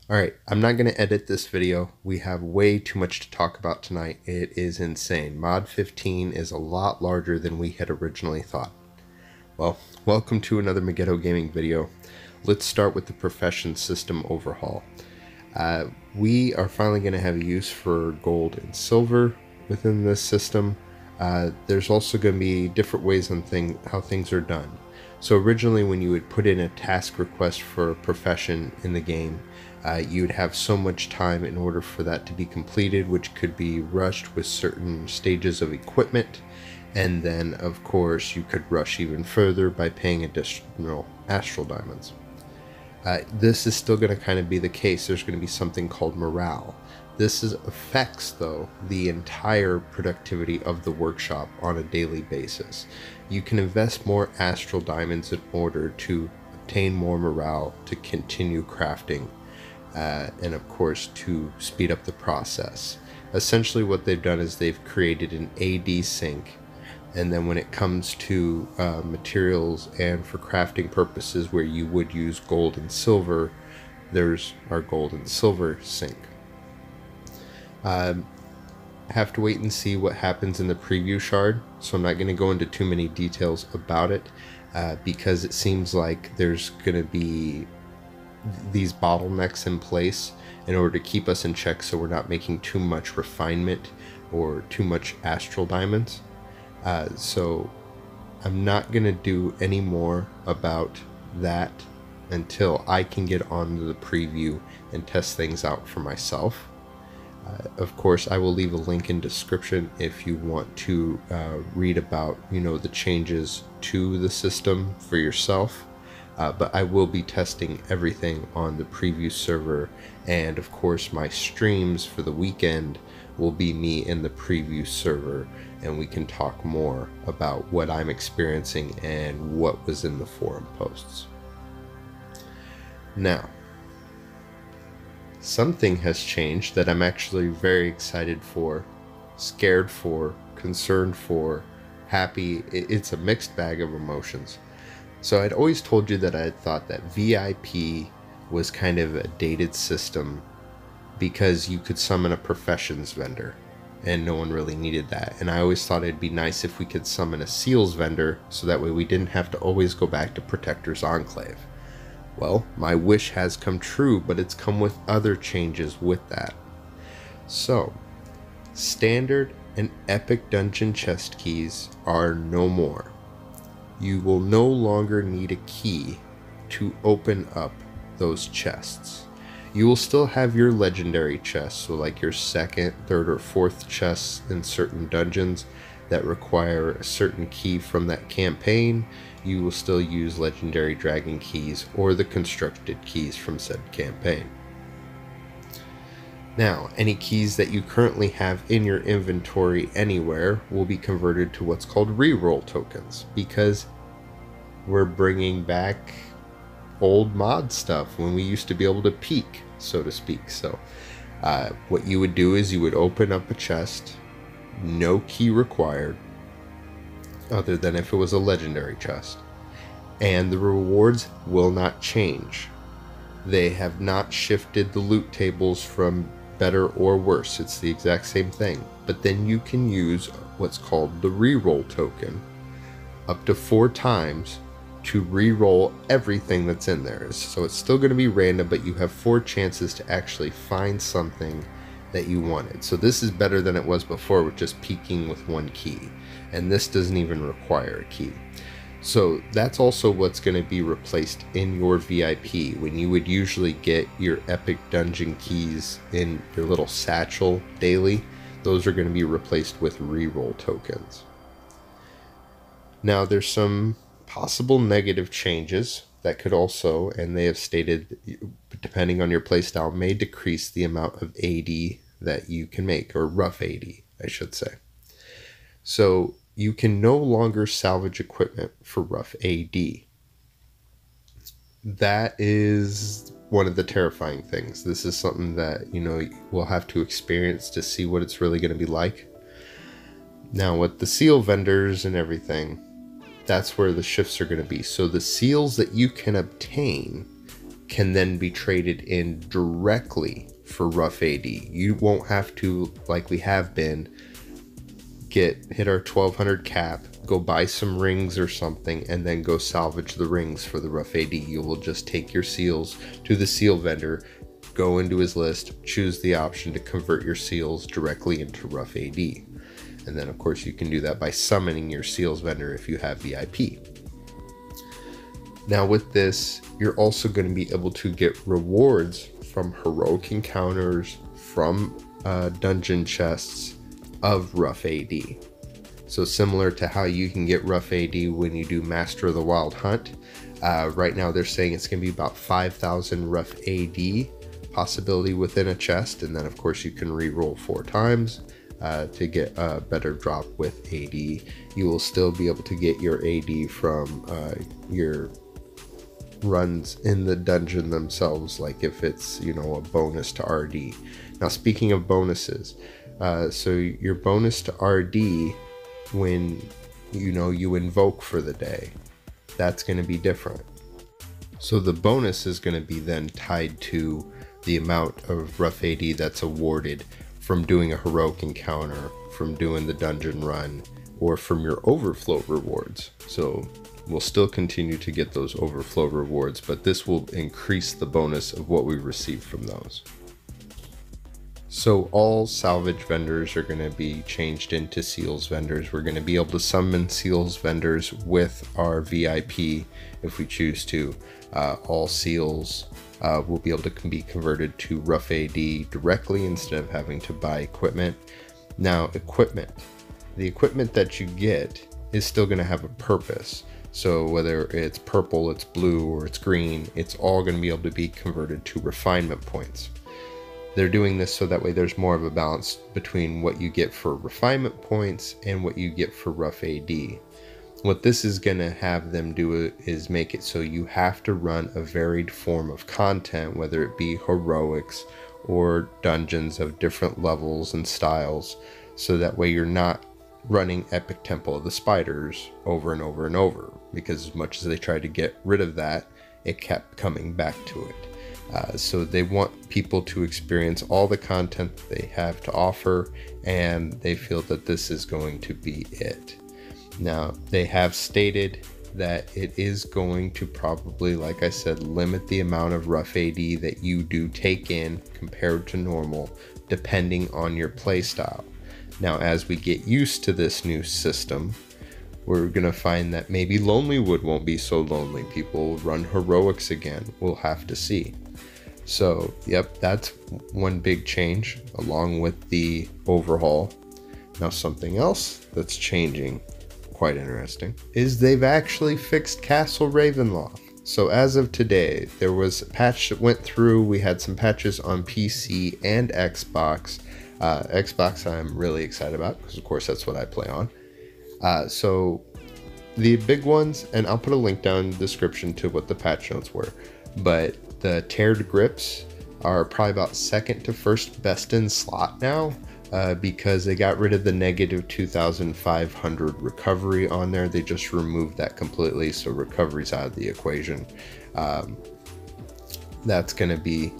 Alright, I'm not going to edit this video. We have way too much to talk about tonight. It is insane. Mod 15 is a lot larger than we had originally thought. Well, welcome to another Megiddo Gaming video. Let's start with the profession system overhaul. We are finally going to have use for gold and silver within this system. There's also going to be different ways on how things are done. So originally when you would put in a task request for a profession in the game, you'd have so much time in order for that to be completed, which could be rushed with certain stages of equipment. And then, of course, you could rush even further by paying additional astral diamonds. This is still going to kind of be the case. There's going to be something called morale. This affects, though, the entire productivity of the workshop on a daily basis. You can invest more astral diamonds in order to obtain more morale, to continue crafting, and of course to speed up the process. Essentially what they've done is they've created an AD sync, and then when it comes to materials and for crafting purposes where you would use gold and silver, there's our gold and silver sync. Have to wait and see what happens in the preview shard, so I'm not going to go into too many details about it because it seems like there's going to be these bottlenecks in place in order to keep us in check, so we're not making too much refinement or too much astral diamonds. So I'm not going to do any more about that until I can get onto the preview and test things out for myself. Of course, I will leave a link in description if you want to read about, the changes to the system for yourself. But I will be testing everything on the preview server, and of course my streams for the weekend will be me in the preview server, and we can talk more about what I'm experiencing and what was in the forum posts. Now, something has changed that I'm actually very excited for, scared for, concerned for, happy. It's a mixed bag of emotions. So I'd always told you that I had thought that VIP was kind of a dated system because you could summon a professions vendor and no one really needed that. And I always thought it'd be nice if we could summon a seals vendor so that way we didn't have to always go back to Protector's Enclave. Well, my wish has come true, but it's come with other changes with that. So, standard and epic dungeon chest keys are no more. You will no longer need a key to open up those chests. You will still have your legendary chests, so like your second, third, or fourth chests in certain dungeons that require a certain key from that campaign. You will still use legendary dragon keys or the constructed keys from said campaign. Now, any keys that you currently have in your inventory anywhere will be converted to what's called reroll tokens, because we're bringing back old mod stuff when we used to be able to peek, so to speak. So what you would do is you would open up a chest, no key required, other than if it was a legendary chest, and the rewards will not change. They have not shifted the loot tables from better or worse. It's the exact same thing. But then you can use what's called the reroll token up to 4 times to re-roll everything that's in there. So it's still going to be random, but you have 4 chances to actually find something that you wanted. So this is better than it was before with just peeking with 1 key, and this doesn't even require a key. So that's also what's going to be replaced in your VIP. When you would usually get your epic dungeon keys in your little satchel daily, those are going to be replaced with re-roll tokens. Now there's some possible negative changes that could also, and they have stated, depending on your playstyle, may decrease the amount of AD that you can make, or rough AD, I should say. So you can no longer salvage equipment for rough AD. That is one of the terrifying things. This is something that, we'll have to experience to see what it's really going to be like. Now, with the seal vendors and everything, that's where the shifts are going to be. So the seals that you can obtain can then be traded in directly for rough AD. You won't have to, like we have been, hit our 1200 cap, go buy some rings or something, and then go salvage the rings for the rough AD. You will just take your seals to the seal vendor, go into his list, choose the option to convert your seals directly into rough AD. And then of course you can do that by summoning your seals vendor if you have VIP. Now with this, you're also going to be able to get rewards from heroic encounters, from dungeon chests of rough AD. So similar to how you can get rough AD when you do Master of the Wild Hunt, right now they're saying it's going to be about 5,000 rough AD possibility within a chest, and then of course you can re-roll 4 times to get a better drop with AD. You will still be able to get your AD from your runs in the dungeon themselves, like if it's, you know, a bonus to RD. Now speaking of bonuses, so your bonus to RD when you invoke for the day, that's going to be different. So the bonus is going to be then tied to the amount of rough AD that's awarded from doing a heroic encounter, from doing the dungeon run, or from your overflow rewards. So we'll still continue to get those overflow rewards, but this will increase the bonus of what we receive from those. So all salvage vendors are going to be changed into seals vendors. We're going to be able to summon seals vendors with our VIP if we choose to. All seals will be able to be converted to rough AD directly instead of having to buy equipment. Now equipment, the equipment that you get is still going to have a purpose. So whether it's purple, it's blue, or it's green, it's all going to be able to be converted to refinement points. They're doing this so that way there's more of a balance between what you get for refinement points and what you get for rough AD. What this is going to have them do is make it so you have to run a varied form of content, whether it be heroics or dungeons of different levels and styles, so that way you're not running Epic Temple of the Spiders over and over and over, because as much as they tried to get rid of that, it kept coming back to it. So they want people to experience all the content they have to offer, and they feel that this is going to be it. Now, they have stated that it is going to probably, like I said, limit the amount of rough AD that you do take in compared to normal, depending on your playstyle. Now, as we get used to this new system, we're going to find that maybe Lonelywood won't be so lonely. People will run heroics again. We'll have to see. So, yep, that's one big change along with the overhaul. Now, something else that's changing, quite interesting, is they've actually fixed Castle Ravenloft. So as of today, there was a patch that went through. We had some patches on PC and Xbox. Xbox I'm really excited about because of course that's what I play on. So the big ones, and I'll put a link down in the description to what the patch notes were, but the teared grips are probably about second to first best in slot now, because they got rid of the negative 2,500 recovery on there. They just removed that completely, so recovery's out of the equation. That's going to be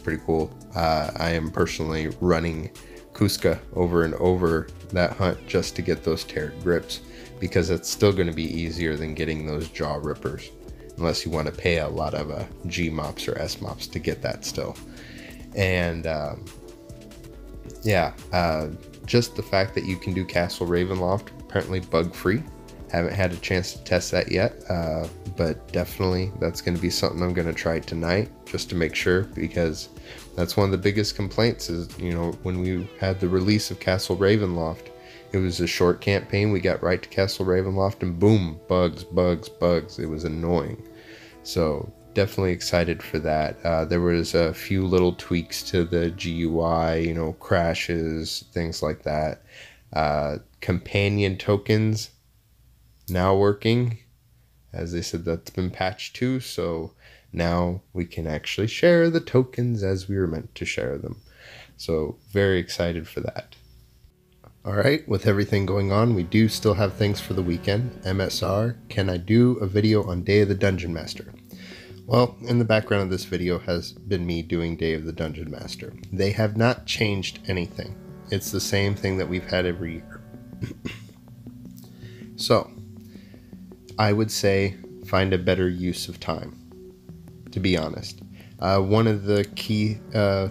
pretty cool. I am personally running Kuska over and over that hunt just to get those teared grips, because it's still going to be easier than getting those jaw rippers, unless you want to pay a lot of G mops or S mops to get that still. And just the fact that you can do Castle Ravenloft apparently bug free. Haven't had a chance to test that yet, but definitely that's going to be something I'm going to try tonight just to make sure, because that's one of the biggest complaints is, when we had the release of Castle Ravenloft, it was a short campaign. We got right to Castle Ravenloft and boom, bugs. It was annoying. So definitely excited for that. There was a few little tweaks to the GUI, crashes, things like that. Companion tokens now working. As they said, that's been patched too, so now we can actually share the tokens as we were meant to share them. So very excited for that. Alright, with everything going on, we do still have things for the weekend. MSR, can I do a video on Day of the Dungeon Master? Well, in the background of this video has been me doing Day of the Dungeon Master. They have not changed anything. It's the same thing that we've had every year. So, I would say find a better use of time, to be honest. One of the key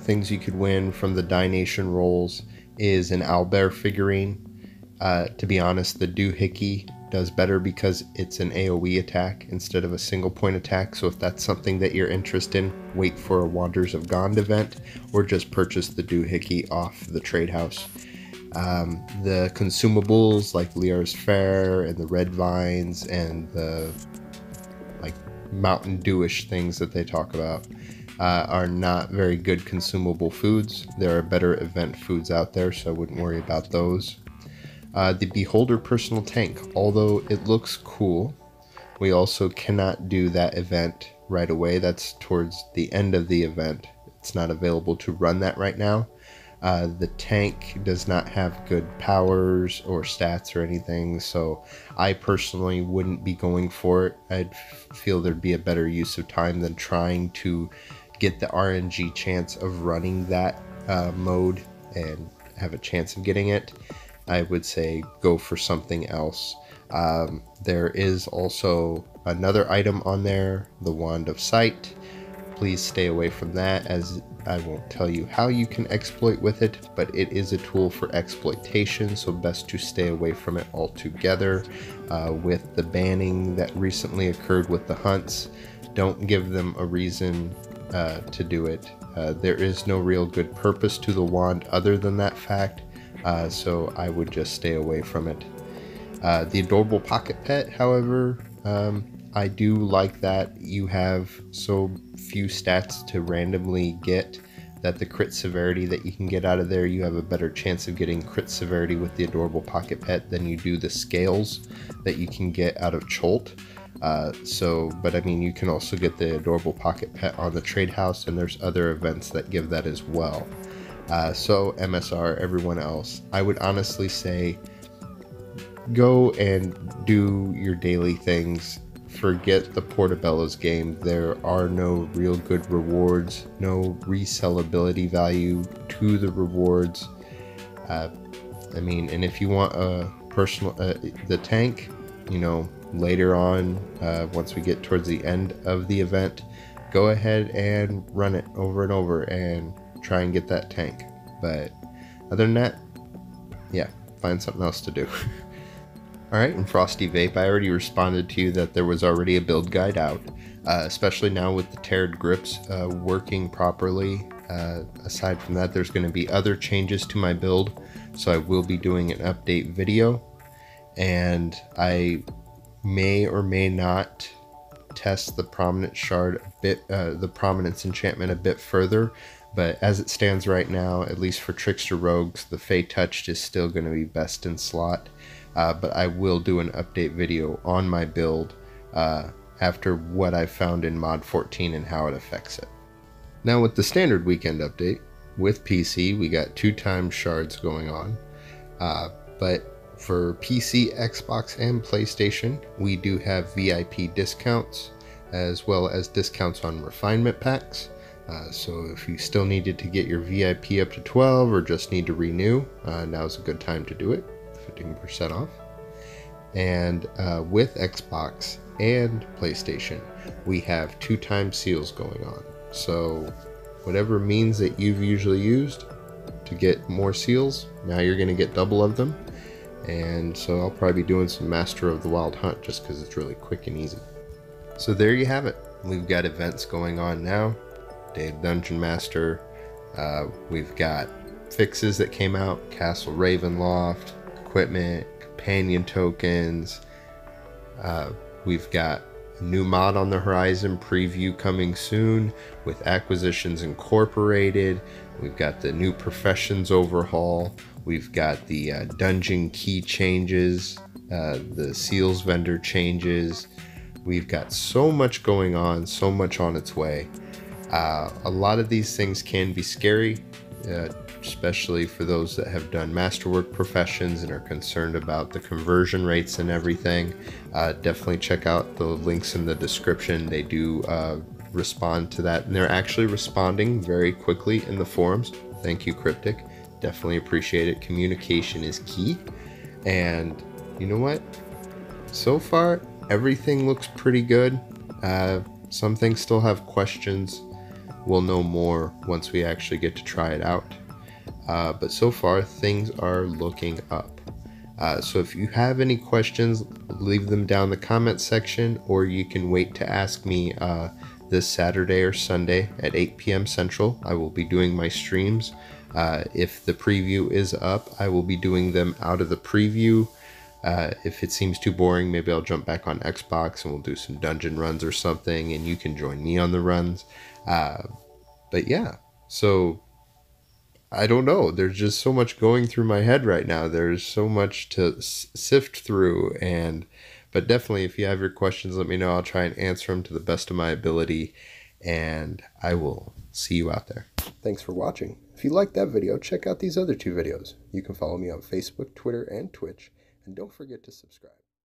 things you could win from the Die Nation rolls is an owlbear figurine. To be honest, the doohickey does better because it's an AoE attack instead of a single point attack. So if that's something that you're interested in, wait for a Wanders of Gond event or just purchase the doohickey off the trade house. The consumables like Liar's Fair and the red vines and the like Mountain Dewish things that they talk about are not very good consumable foods. There are better event foods out there, so I wouldn't worry about those. The Beholder personal tank, although it looks cool, we also cannot do that event right away. That's towards the end of the event. It's not available to run that right now. The tank does not have good powers or stats or anything, so I personally wouldn't be going for it. I'd feel there'd be a better use of time than trying to get the RNG chance of running that mode and have a chance of getting it. I would say go for something else. There is also another item on there, the Wand of Sight. Please stay away from that, as I won't tell you how you can exploit with it, but it is a tool for exploitation, so best to stay away from it altogether. With the banning that recently occurred with the hunts, don't give them a reason to do it. There is no real good purpose to the wand other than that fact. So I would just stay away from it. The Adorable Pocket Pet, however, I do like that you have so few stats to randomly get that the crit severity that you can get out of there, you have a better chance of getting crit severity with the Adorable Pocket Pet than you do the scales that you can get out of Cholt. But I mean, you can also get the Adorable Pocket Pet on the trade house, and there's other events that give that as well. So MSR, everyone else, I would honestly say go and do your daily things. Forget the Portobello's game. There are no real good rewards, no resellability value to the rewards. I mean, and if you want a personal, the tank, you know, later on, once we get towards the end of the event, go ahead and run it over and over and try and get that tank. But other than that, yeah, find something else to do. Alright, and Frosty Vape, I already responded to you that there was already a build guide out, especially now with the teared grips working properly. Aside from that, there's going to be other changes to my build, so I will be doing an update video, and I may or may not test the Prominence Shard a bit, the Prominence enchantment a bit further. But as it stands right now, at least for Trickster Rogues, the Fey Touched is still going to be best in slot. But I will do an update video on my build after what I found in Mod 14 and how it affects it. Now with the standard weekend update, with PC, we got 2x shards going on. But for PC, Xbox, and PlayStation, we do have VIP discounts, as well as discounts on refinement packs. So if you still needed to get your VIP up to 12 or just need to renew, now's a good time to do it, 15% off. And with Xbox and PlayStation, we have 2x seals going on. So whatever means that you've usually used to get more seals, now you're going to get double of them. And so I'll probably be doing some Master of the Wild Hunt just because it's really quick and easy. So there you have it. We've got events going on now. Day of Dungeon Master. We've got fixes that came out, Castle Ravenloft, equipment, companion tokens. We've got a new mod on the horizon, preview coming soon with Acquisitions Incorporated. We've got the new professions overhaul. We've got the dungeon key changes, the seals vendor changes. We've got so much going on, so much on its way. A lot of these things can be scary, especially for those that have done masterwork professions and are concerned about the conversion rates and everything. Definitely check out the links in the description. They do respond to that. And they're actually responding very quickly in the forums. Thank you, Cryptic. Definitely appreciate it. Communication is key. And you know what? So far, everything looks pretty good. Some things still have questions. We'll know more once we actually get to try it out. But so far, things are looking up. So if you have any questions, leave them down the comment section, or you can wait to ask me this Saturday or Sunday at 8 p.m. Central. I will be doing my streams. If the preview is up, I will be doing them out of the preview. If it seems too boring, maybe I'll jump back on Xbox and we'll do some dungeon runs or something, and you can join me on the runs. But yeah, so I don't know. There's just so much going through my head right now. There's so much to sift through, but definitely if you have your questions, let me know. I'll try and answer them to the best of my ability, and I will see you out there. Thanks for watching. If you liked that video, check out these other 2 videos. You can follow me on Facebook, Twitter, and Twitch, and don't forget to subscribe.